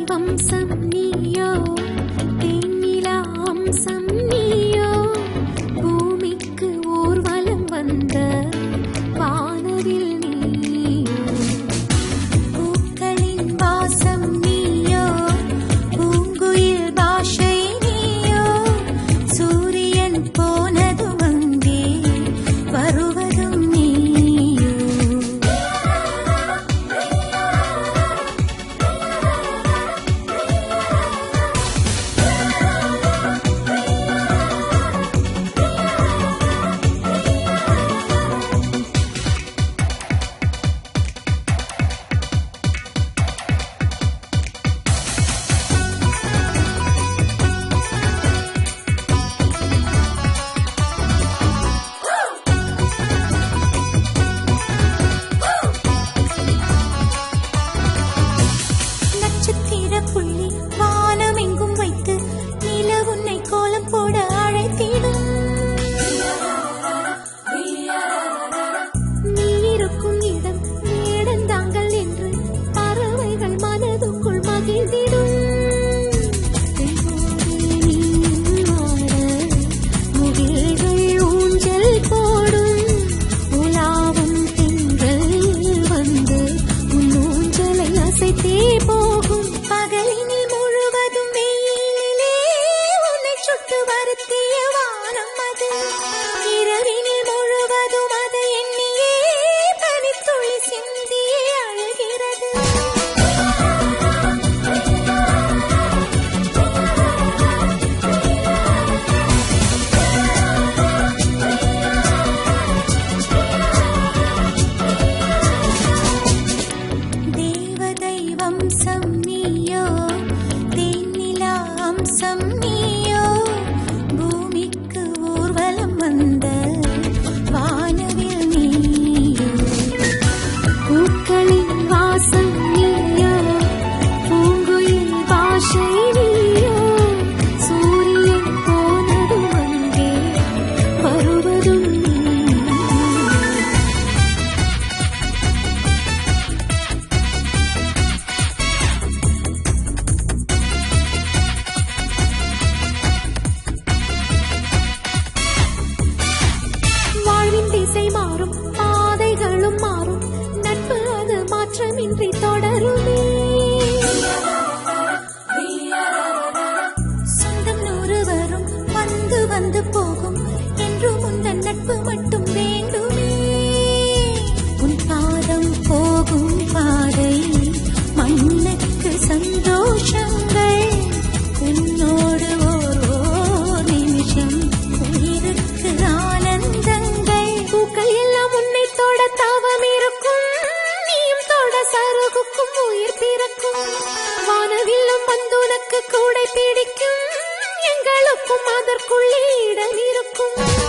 வம்சம் நீயோ, தேனிலா அம்சம் நீயோ, பூமிக்கு ஊர்வலம் வந்த வானவில் நீயோ, பூக்களின் வாசம் நீயோ, பூங்குயில் பாஷை நீயோ, சூரியன் போனதும் அங்கே வருவதும் நீயோ. நட்சத்திர புள்ளி வானமெங்கும் வைத்து நிலவு உன்னை கோலம் போட அழைத்திடும். நீ இருக்கும் இடம் வேடந்தாங்கள் என்று பறவைகள் மனதுக்குள் மகிழ்ந்திடும். நீயும் ஆட முகில்கள் ஊஞ்சல் போடும். உலாவும் திங்கள் வந்து உன் ஊஞ்சலை அசைத்தே போகும். பகலினில் முழுவதும் வெயிலிலே உன்னை சுட்டு வருத்திய வானம் அது. இரவினில் முழுவதும் அதை எண்ணியே பனித்துளி சிந்தியே அழுகிறது. தேவதை வம்சம் நீயோ, தேனிலா அம்சம் நீயோ, பூமிக்கு ஊர்வலம் வந்த வானவில் நீயோ, பூக்களின் வாசம் நீயோ, பூங்குயில் பாஷை நீயோ, சூரியன் போனதும் அங்கே வருவதும் நீயோ. வாழ்வின் திசை மாறும், பாதைகளும் மாறும், நட்பு அது மாற்றமின்றி தொடருமே. சொந்தம் 100 வரும், வந்து வந்து போகும், என்றும் உந்தன் நட்பு மட்டும் வேண்டுமே. உன் பாதம் போகும் பாதை மண்ணுக்கு சந்தோஷங்கள், உன்னோடு ஓர் நிமிஷம் உயிருக்கு ஆனந்தங்கள். பூக்கள் எல்லாம் உன்னை தொட தவம் இருக்கும், நீயும் தொட சருகுக்கும் உயிர் பிறக்கும். வானவில்லும் வந்துனக்கு கூடை பிடிக்கும், எங்களுக்கும் அதற்குள்ளே இடம் இருக்கும்.